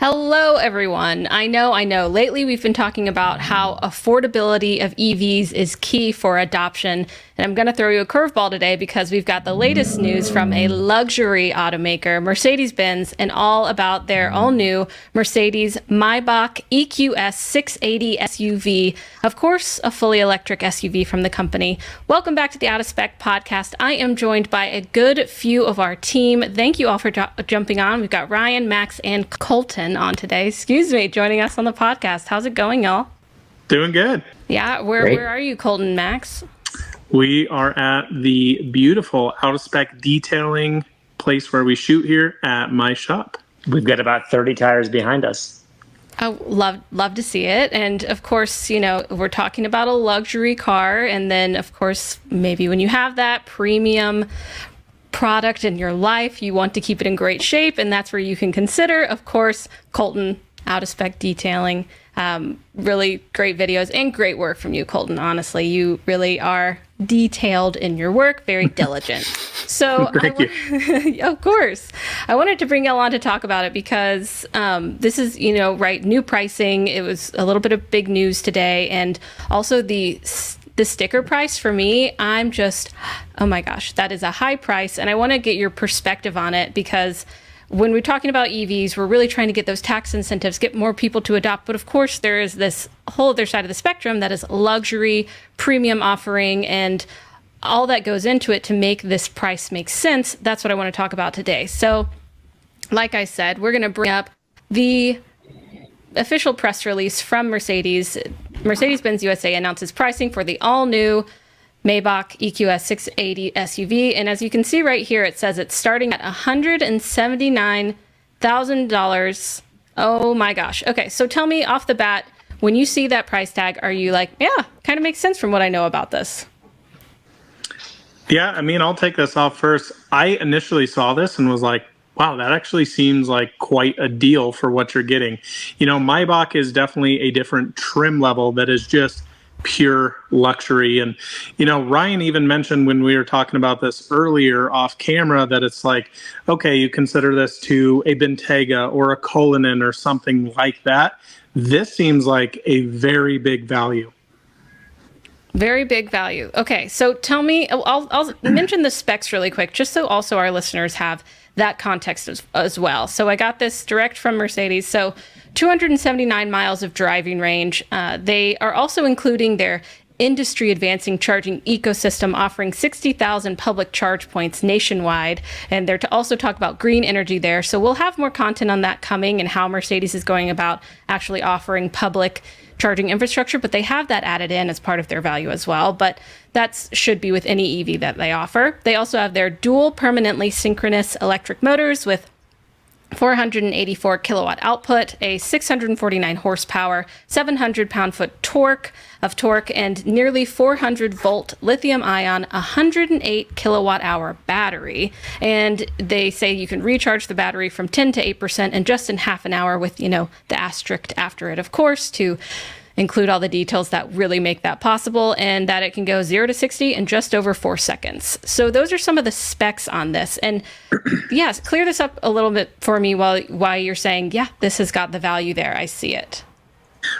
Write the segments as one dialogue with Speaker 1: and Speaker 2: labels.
Speaker 1: Hello, everyone. I know. Lately, we've been talking about how affordability of EVs is key for adoption. And I'm going to throw you a curveball today because we've got the latest news from a luxury automaker, Mercedes-Benz, and all about their all-new Mercedes Maybach EQS 680 SUV. Of course, a fully electric SUV from the company. Welcome back to the Out of Spec podcast. I am joined by a good few of our team. Thank you all for jumping on. We've got Ryan, Max, and Coleton on today. Joining us on the podcast. How's it going, y'all?
Speaker 2: Doing good.
Speaker 1: Yeah, where are you, Coleton, Max?
Speaker 2: We are at the beautiful Out of Spec detailing place where we shoot here at my shop.
Speaker 3: We've got about 30 tires behind us.
Speaker 1: Oh, love to see it. And of course, we're talking about a luxury car. And then, of course, maybe when you have that premium product in your life, you want to keep it in great shape. And that's where you can consider, of course, Coleton Out of Spec detailing. Really great videos and great work from you, Coleton. Honestly, you really are detailed in your work, very diligent. So,
Speaker 2: Thank you.
Speaker 1: Of course, I wanted to bring y'all on to talk about it because this is, new pricing. It was a little bit of big news today, and also the sticker price for me. I'm just, oh my gosh, that is a high price, and I want to get your perspective on it because when we're talking about EVs, we're really trying to get those tax incentives, get more people to adopt. But of course, there is this whole other side of the spectrum that is luxury, premium offering, and all that goes into it to make this price make sense. That's what I want to talk about today. So, like I said, we're going to bring up the official press release from Mercedes. Mercedes-Benz USA announces pricing for the all-new Maybach EQS 680 SUV. And as you can see right here, it says it's starting at $179,000. Oh my gosh. Okay, so tell me off the bat, when you see that price tag, are you like, yeah, kind of makes sense from what I know about this?
Speaker 2: Yeah, I'll take this off first. I initially saw this and was like, wow, that actually seems like quite a deal for what you're getting. Maybach is definitely a different trim level that is just pure luxury. And, Ryan even mentioned when we were talking about this earlier off camera that it's like, okay, you consider this to a Bentayga or a Coleton or something like that. This seems like a very big value.
Speaker 1: Very big value. Okay, so tell me, I'll mention the specs really quick, just so also our listeners have that context as well. So I got this direct from Mercedes. So 279 miles of driving range. They are also including their industry advancing charging ecosystem, offering 60,000 public charge points nationwide. And they're to also talk about green energy there. So we'll have more content on that coming and how Mercedes is going about actually offering public charging infrastructure, but they have that added in as part of their value as well. But that should be with any EV that they offer. They also have their dual permanently synchronous electric motors with 484 kilowatt output, a 649 horsepower, 700 pound-foot torque, and nearly 400 volt lithium ion, 108 kilowatt hour battery. And they say you can recharge the battery from 10 to 8% in just in half an hour with, the asterisk after it, of course, to include all the details that really make that possible, and that it can go 0 to 60 in just over 4 seconds. So those are some of the specs on this. And yes, clear this up a little bit for me while you're saying, yeah, this has got the value there. I see it.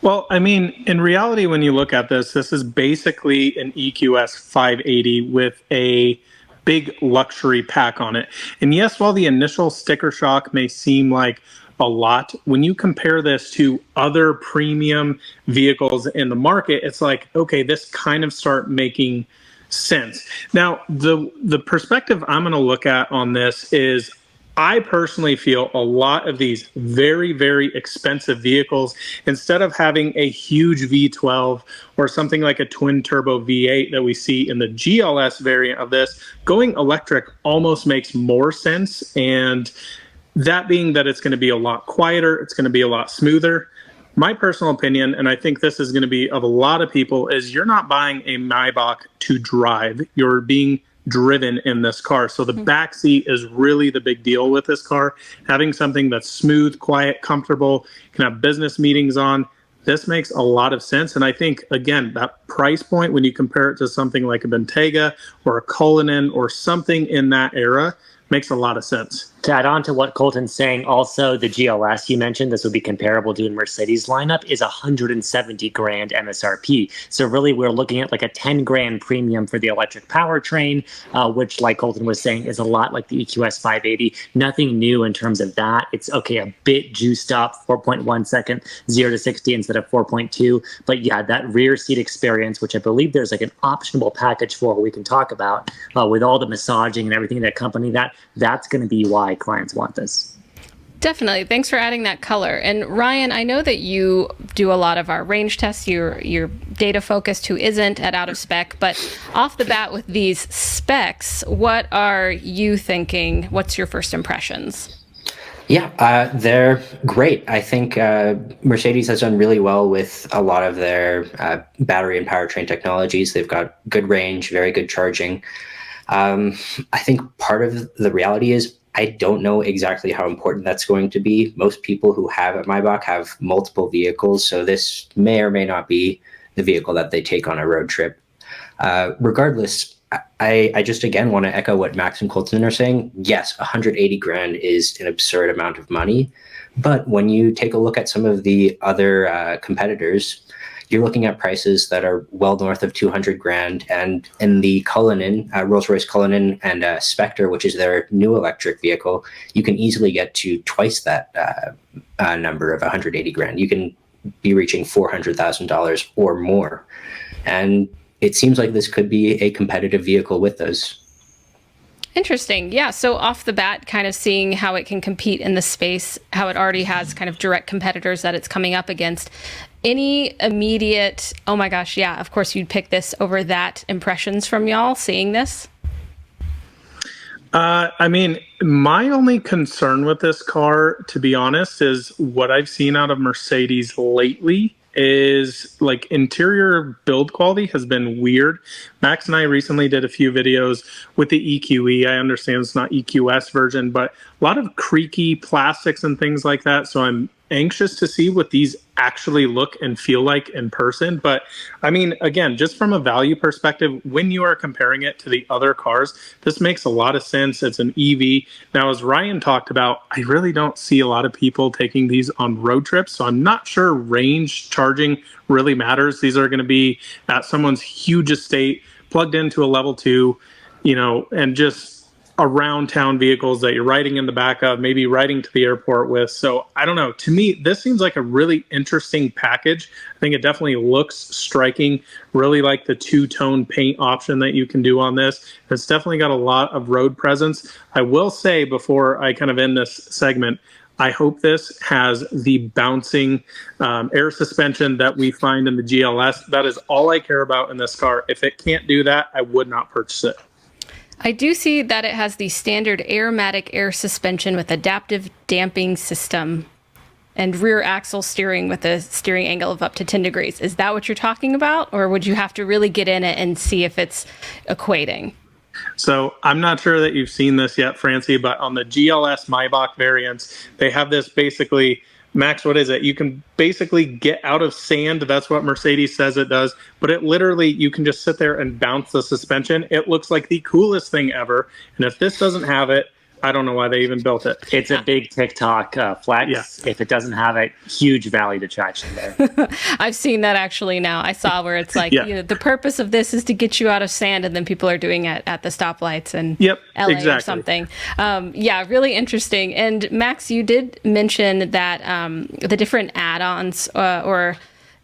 Speaker 2: Well, in reality, when you look at this is basically an EQS 580 with a big luxury pack on it. And yes, while the initial sticker shock may seem like a lot, when you compare this to other premium vehicles in the market, it's like, okay, this kind of start making sense. Now, the perspective I'm going to look at on this is I personally feel a lot of these very, very expensive vehicles, instead of having a huge V12 or something like a twin turbo V8 that we see in the GLS variant of this, going electric almost makes more sense. And that being that it's going to be a lot quieter, it's going to be a lot smoother. My personal opinion, and I think this is going to be of a lot of people, is you're not buying a Maybach to drive. You're being driven in this car. So the back seat is really the big deal with this car. Having something that's smooth, quiet, comfortable, you can have business meetings on. This makes a lot of sense. And I think, again, that price point, when you compare it to something like a Bentayga or a Coleton or something in that era, makes a lot of sense.
Speaker 3: To add on to what Coleton's saying, also the GLS you mentioned, this would be comparable to a Mercedes lineup, is 170 grand MSRP. So really we're looking at like a 10 grand premium for the electric powertrain, which like Coleton was saying is a lot like the EQS 580. Nothing new in terms of that. It's okay, a bit juiced up, 4.1 second, 0 to 60 instead of 4.2. But yeah, that rear seat experience, which I believe there's like an optional package for we can talk about with all the massaging and everything that accompany that, that's going to be why clients want this.
Speaker 1: Definitely. Thanks for adding that color. And Ryan, I know that you do a lot of our range tests. You're data focused, who isn't at Out of Spec. But off the bat with these specs, what are you thinking? What's your first impressions?
Speaker 4: Yeah, they're great. I think Mercedes has done really well with a lot of their battery and powertrain technologies. They've got good range, very good charging. I think part of the reality is I don't know exactly how important that's going to be. Most people who have a Maybach have multiple vehicles, so this may or may not be the vehicle that they take on a road trip. Regardless, I just again want to echo what Max and Coleton are saying. Yes, 180 grand is an absurd amount of money, but when you take a look at some of the other competitors, you're looking at prices that are well north of 200 grand. And in the Cullinan, Rolls-Royce Cullinan and Spectre, which is their new electric vehicle, you can easily get to twice that number of 180 grand. You can be reaching $400,000 or more. And it seems like this could be a competitive vehicle with those.
Speaker 1: Interesting. Yeah. So off the bat, kind of seeing how it can compete in the space, how it already has kind of direct competitors that it's coming up against. Any immediate, oh my gosh, yeah, of course you'd pick this over that impressions from y'all seeing this?
Speaker 2: I mean, my only concern with this car, to be honest, is what I've seen out of Mercedes lately is like interior build quality has been weird. Max and I recently did a few videos with the EQE. I understand it's not EQS version, but a lot of creaky plastics and things like that. So I'm anxious to see what these actually look and feel like in person. But I mean, again, just from a value perspective, when you are comparing it to the other cars, this makes a lot of sense. It's an EV. Now, as Ryan talked about, I really don't see a lot of people taking these on road trips. So I'm not sure range charging really matters. These are going to be at someone's huge estate, plugged into a level 2, and just around town vehicles that you're riding in the back of, maybe riding to the airport with. So I don't know. To me, this seems like a really interesting package. I think it definitely looks striking. Really like the two-tone paint option that you can do on this. It's definitely got a lot of road presence. I will say before I kind of end this segment, I hope this has the bouncing air suspension that we find in the GLS. That is all I care about in this car. If it can't do that, I would not purchase it.
Speaker 1: I do see that it has the standard Airmatic air suspension with adaptive damping system and rear axle steering with a steering angle of up to 10 degrees. Is that what you're talking about? Or would you have to really get in it and see if it's equating?
Speaker 2: So I'm not sure that you've seen this yet, Francie, but on the GLS Maybach variants, they have this basically, Max, what is it? You can basically get out of sand. That's what Mercedes says it does. But it literally, you can just sit there and bounce the suspension. It looks like the coolest thing ever. And if this doesn't have it, I don't know why they even built it.
Speaker 3: It's a big TikTok flex. Yeah. If it doesn't have it, huge value detraction there.
Speaker 1: I've seen that actually now. I saw where it's like, the purpose of this is to get you out of sand, and then people are doing it at the stoplights in LA or something. Really interesting. And Max, you did mention that the different add-ons or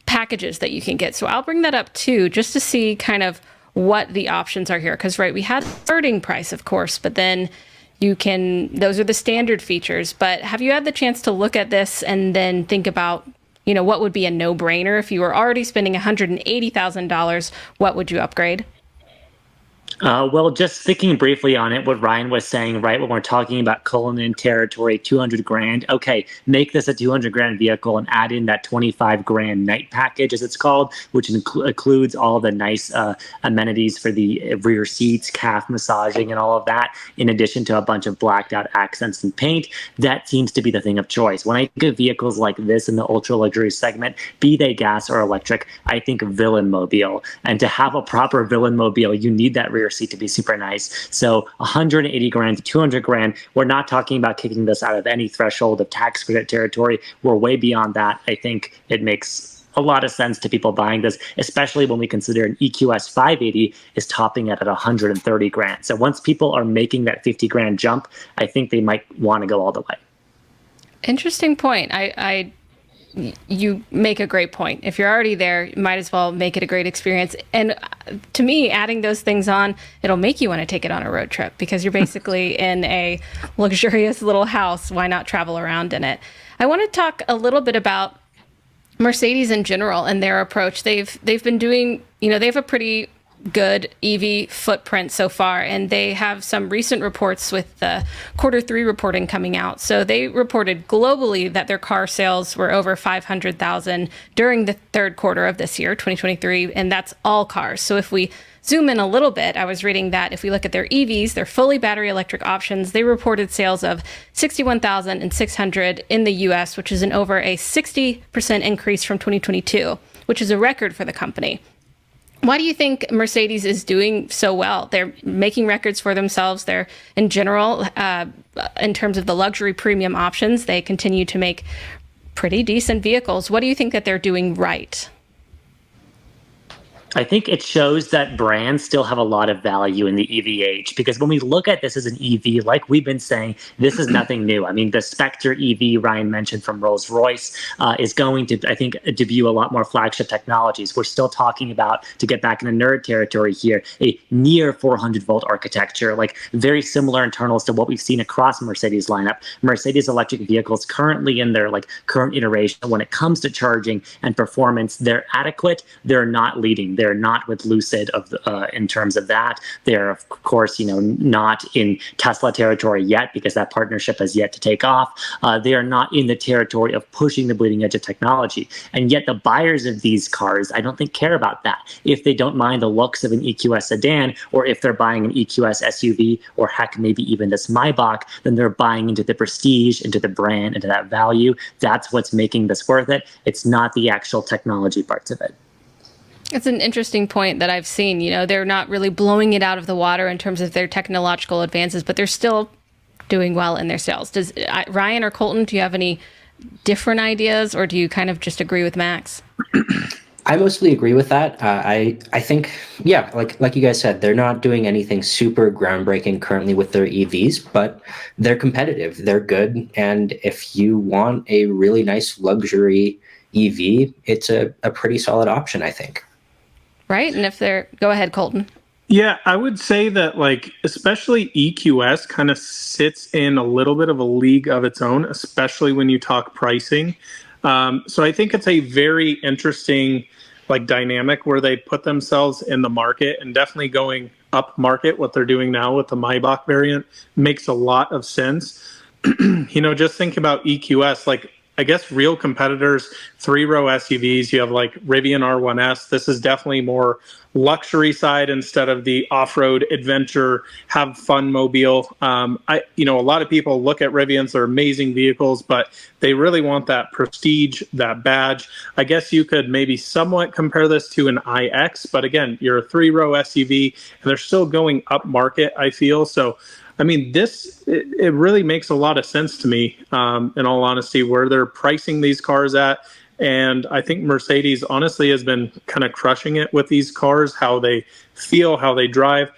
Speaker 1: packages that you can get. So I'll bring that up too, just to see kind of what the options are here. Because, we had starting price, of course, but then those are the standard features. But have you had the chance to look at this and then think about, what would be a no-brainer? If you were already spending $180,000, what would you upgrade?
Speaker 3: Well, just thinking briefly on it, what Ryan was saying, right, when we're talking about Cullinan territory, 200 grand, okay, make this a 200 grand vehicle and add in that 25 grand night package, as it's called, which includes all the nice amenities for the rear seats, calf massaging, and all of that, in addition to a bunch of blacked out accents and paint. That seems to be the thing of choice. When I think of vehicles like this in the ultra luxury segment, be they gas or electric, I think villain mobile. And to have a proper villain mobile, you need that rear rear seat to be super nice. So 180 grand to 200 grand, we're not talking about kicking this out of any threshold of tax credit territory. We're way beyond that. I think it makes a lot of sense to people buying this, especially when we consider an EQS 580 is topping it at 130 grand. So once people are making that 50 grand jump, I think they might want to go all the way.
Speaker 1: Interesting point. You make a great point. If you're already there, you might as well make it a great experience. And to me, adding those things on, it'll make you want to take it on a road trip because you're basically in a luxurious little house. Why not travel around in it? I want to talk a little bit about Mercedes in general and their approach. They've been doing, they have a pretty good EV footprint so far, and they have some recent reports with the Q3 reporting coming out. So they reported globally that their car sales were over 500,000 during the third quarter of this year, 2023, and that's all cars. So if we zoom in a little bit, I was reading that if we look at their EVs, their fully battery electric options, they reported sales of 61,600 in the US, which is an over a 60% increase from 2022, which is a record for the company. Why do you think Mercedes is doing so well? They're making records for themselves. They're, in general, in terms of the luxury premium options, they continue to make pretty decent vehicles. What do you think that they're doing right?
Speaker 3: I think it shows that brands still have a lot of value in the EV age, because when we look at this as an EV, like we've been saying, this is nothing new. I mean, the Spectre EV Ryan mentioned from Rolls-Royce is going to, I think, debut a lot more flagship technologies. We're still talking about, to get back into nerd territory here, a near 400-volt architecture, like very similar internals to what we've seen across Mercedes lineup. Mercedes electric vehicles currently in their current iteration, when it comes to charging and performance, they're adequate. They're not leading. They're not with Lucid in terms of that. They're, of course, not in Tesla territory yet, because that partnership has yet to take off. They are not in the territory of pushing the bleeding edge of technology. And yet the buyers of these cars, I don't think, care about that. If they don't mind the looks of an EQS sedan, or if they're buying an EQS SUV, or heck, maybe even this Maybach, then they're buying into the prestige, into the brand, into that value. That's what's making this worth it. It's not the actual technology parts of it.
Speaker 1: It's an interesting point that I've seen. They're not really blowing it out of the water in terms of their technological advances, but they're still doing well in their sales. Does Ryan or Coleton, do you have any different ideas, or do you kind of just agree with Max?
Speaker 4: I mostly agree with that. I think, yeah, like you guys said, they're not doing anything super groundbreaking currently with their EVs, but they're competitive, they're good, and if you want a really nice luxury EV, it's a pretty solid option, I think.
Speaker 1: Right? And if they're... Go ahead, Coleton.
Speaker 2: Yeah, I would say that especially EQS kind of sits in a little bit of a league of its own, especially when you talk pricing. So I think it's a very interesting dynamic where they put themselves in the market, and definitely going up market. What they're doing now with the Maybach variant makes a lot of sense. Just think about EQS, I guess real competitors, 3-row SUVs. You have Rivian R1S. This is definitely more luxury side instead of the off-road adventure, have fun mobile. A lot of people look at Rivians, they're amazing vehicles, but they really want that prestige, that badge. I guess you could maybe somewhat compare this to an iX, but again, you're a 3-row SUV, and they're still going up market, I feel. So I mean, it really makes a lot of sense to me, in all honesty, where they're pricing these cars at. And I think Mercedes, honestly, has been kind of crushing it with these cars, how they feel, how they drive.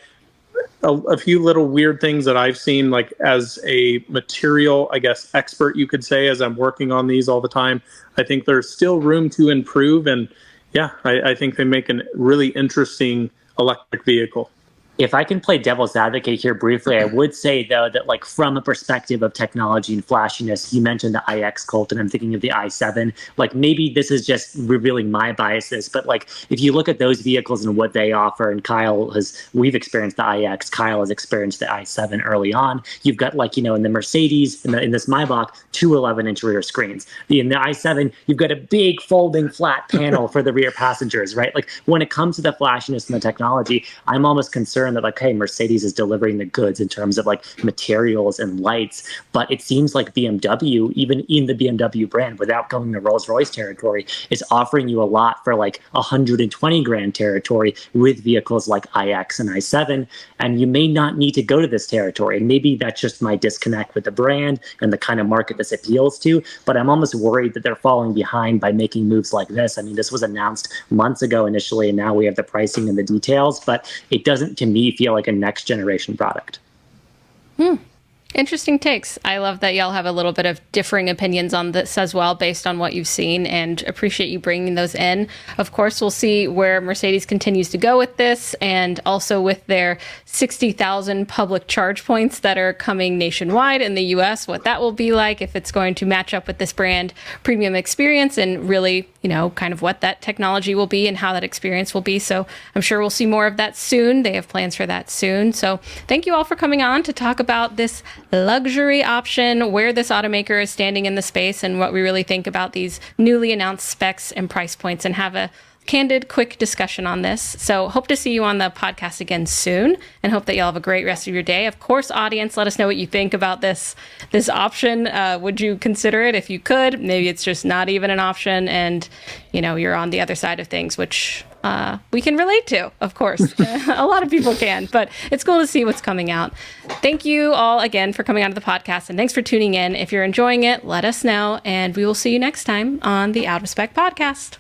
Speaker 2: A few little weird things that I've seen, as a material, I guess, expert, you could say, as I'm working on these all the time. I think there's still room to improve. And yeah, I think they make a really interesting electric vehicle.
Speaker 3: If I can play devil's advocate here briefly, I would say, though, that from a perspective of technology and flashiness, you mentioned the iX, Coleton, I'm thinking of the i7. Maybe this is just revealing my biases, but if you look at those vehicles and what they offer, and we've experienced the iX, Kyle has experienced the i7 early on. You've got in the Mercedes, in this Maybach, 2 11-inch rear screens. In the i7, you've got a big folding flat panel for the rear passengers, right? When it comes to the flashiness and the technology, I'm almost concerned concern that like, hey, Mercedes is delivering the goods in terms of like materials and lights, but it seems like BMW, even in the BMW brand, without going to Rolls-Royce territory, is offering you a lot for like 120 grand territory with vehicles like iX and i7, and you may not need to go to this territory. And maybe that's just my disconnect with the brand and the kind of market this appeals to, but I'm almost worried that they're falling behind by making moves like this. I mean, this was announced months ago initially, and now we have the pricing and the details, but it doesn't, to me, feel like a next generation product.
Speaker 1: Interesting takes. I love that y'all have a little bit of differing opinions on this as well, based on what you've seen, and appreciate you bringing those in. Of course, we'll see where Mercedes continues to go with this, and also with their 60,000 public charge points that are coming nationwide in the US, what that will be like, if it's going to match up with this brand premium experience, and really, you know, kind of what that technology will be and how that experience will be. So I'm sure we'll see more of that soon. They have plans for that soon. So thank you all for coming on to talk about this luxury option, where this automaker is standing in the space, and what we really think about these newly announced specs and price points, and have a candid, quick discussion on this. So hope to see you on the podcast again soon, and hope that y'all have a great rest of your day. Of course, audience, let us know what you think about this option. Would you consider it if you could? Maybe it's just not even an option, and you know, you're on the other side of things, which we can relate to, of course. A lot of people can, but it's cool to see what's coming out. Thank you all again for coming onto the podcast, and thanks for tuning in. If you're enjoying it, let us know, and we will see you next time on the Out of Spec podcast.